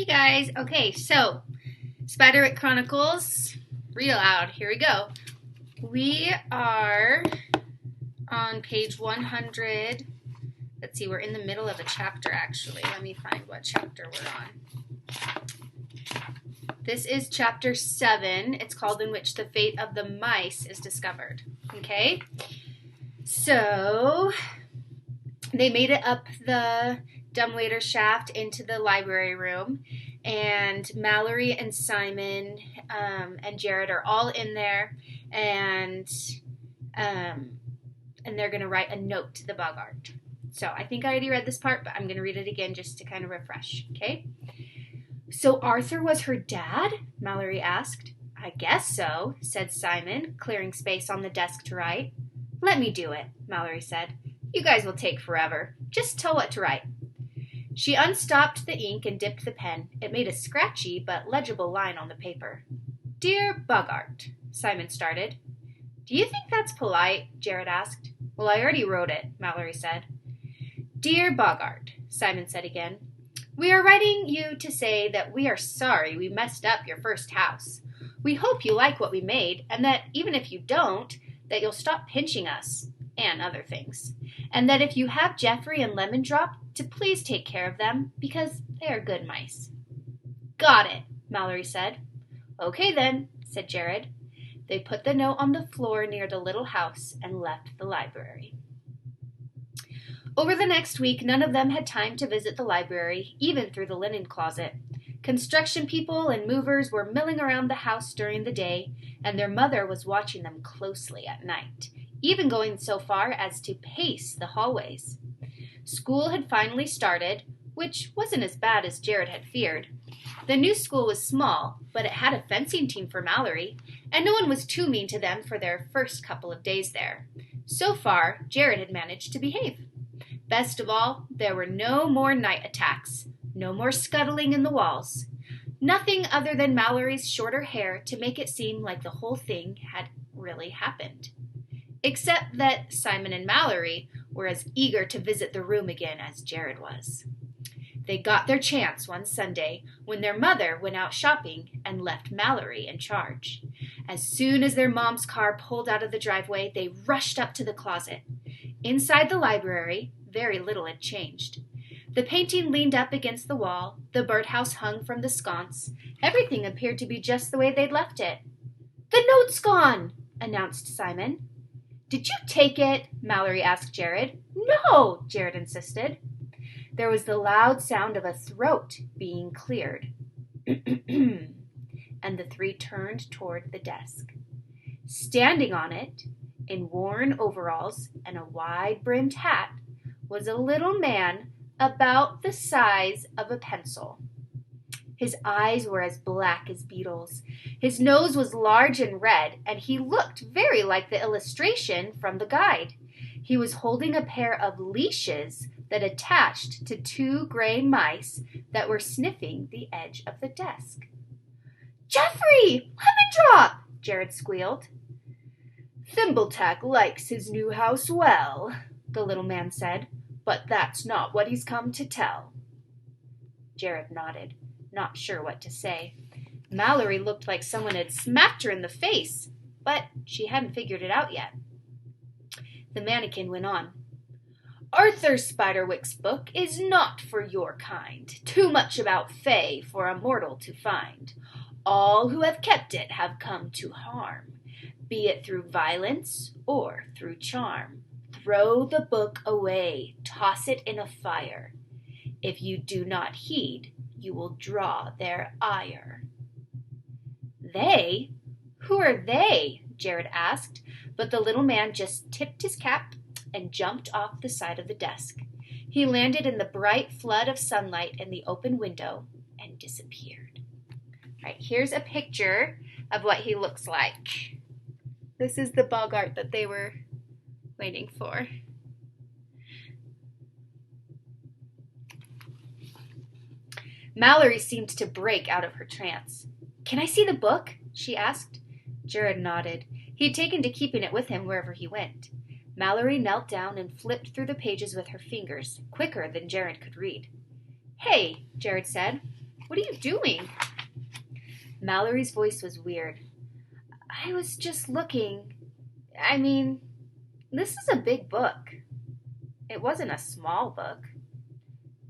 Hey guys, okay, so Spiderwick Chronicles, read aloud, here we go. We are on page 100. Let's see, we're in the middle of a chapter actually. Let me find what chapter we're on. This is chapter 7. It's called In Which the Fate of the Mice is Discovered. Okay, so they made it up the dumbwaiter shaft into the library room, and Mallory and Simon and Jared are all in there, and they're going to write a note to the Boggart. So I think I already read this part, but I'm going to read it again just to kind of refresh, okay? So Arthur was her dad? Mallory asked. I guess so, said Simon, clearing space on the desk to write. Let me do it, Mallory said. You guys will take forever. Just tell what to write. She unstopped the ink and dipped the pen. It made a scratchy but legible line on the paper. Dear Boggart, Simon started. Do you think that's polite? Jared asked. Well, I already wrote it, Mallory said. Dear Boggart, Simon said again. We are writing you to say that we are sorry we messed up your first house. We hope you like what we made, and that even if you don't, that you'll stop pinching us, and other things. And that if you have Geoffrey and Lemon Drop, to please take care of them, because they are good mice. Got it, Mallory said. Okay then, said Jared. They put the note on the floor near the little house and left the library. Over the next week, none of them had time to visit the library, even through the linen closet. Construction people and movers were milling around the house during the day, and their mother was watching them closely at night, even going so far as to pace the hallways. School had finally started, which wasn't as bad as Jared had feared. The new school was small, but it had a fencing team for Mallory, and no one was too mean to them for their first couple of days there. So far, Jared had managed to behave. Best of all, there were no more night attacks, no more scuttling in the walls. Nothing other than Mallory's shorter hair to make it seem like the whole thing had really happened. Except that Simon and Mallory were as eager to visit the room again as Jared was. They got their chance one Sunday when their mother went out shopping and left Mallory in charge. As soon as their mom's car pulled out of the driveway, they rushed up to the closet. Inside the library, very little had changed. The painting leaned up against the wall, the birdhouse hung from the sconce. Everything appeared to be just the way they'd left it. The note's gone, announced Simon. Did you take it? Mallory asked Jared. No, Jared insisted. There was the loud sound of a throat being cleared. And the three turned toward the desk. Standing on it, in worn overalls and a wide-brimmed hat, was a little man about the size of a pencil. His eyes were as black as beetles. His nose was large and red, and he looked very like the illustration from the guide. He was holding a pair of leashes that attached to two gray mice that were sniffing the edge of the desk. Geoffrey! Lemon Drop! Jared squealed. Thimbletack likes his new house well, the little man said, but that's not what he's come to tell. Jared nodded, not sure what to say. Mallory looked like someone had smacked her in the face, but she hadn't figured it out yet. The mannequin went on. Arthur Spiderwick's book is not for your kind, too much about Fay for a mortal to find. All who have kept it have come to harm, be it through violence or through charm. Throw the book away, toss it in a fire. If you do not heed, you will draw their ire. They? Who are they? Jared asked, but the little man just tipped his cap and jumped off the side of the desk. He landed in the bright flood of sunlight in the open window and disappeared. All right, here's a picture of what he looks like. This is the Boggart that they were waiting for. Mallory seemed to break out of her trance. Can I see the book? She asked. Jared nodded. He'd taken to keeping it with him wherever he went. Mallory knelt down and flipped through the pages with her fingers, quicker than Jared could read. Hey, Jared said. What are you doing? Mallory's voice was weird. I was just looking. I mean, this is a big book. It wasn't a small book.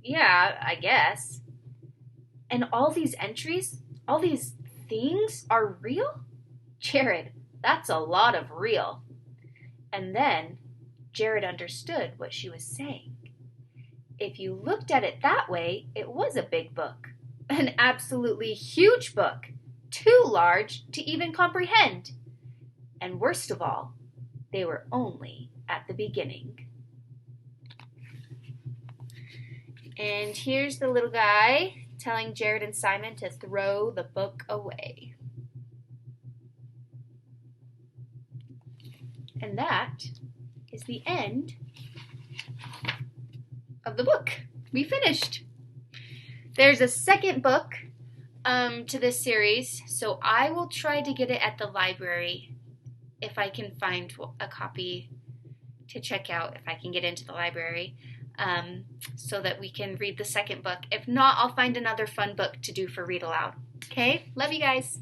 Yeah, I guess. And all these entries, all these things are real? Jared, that's a lot of real. And then Jared understood what she was saying. If you looked at it that way, it was a big book. An absolutely huge book. Too large to even comprehend. And worst of all, they were only at the beginning. And here's the little guy telling Jared and Simon to throw the book away. And that is the end of the book. We finished. There's a second book to this series, so I will try to get it at the library if I can find a copy to check out, if I can get into the library, so that we can read the second book. If not, I'll find another fun book to do for Read Aloud. Okay? Love you guys.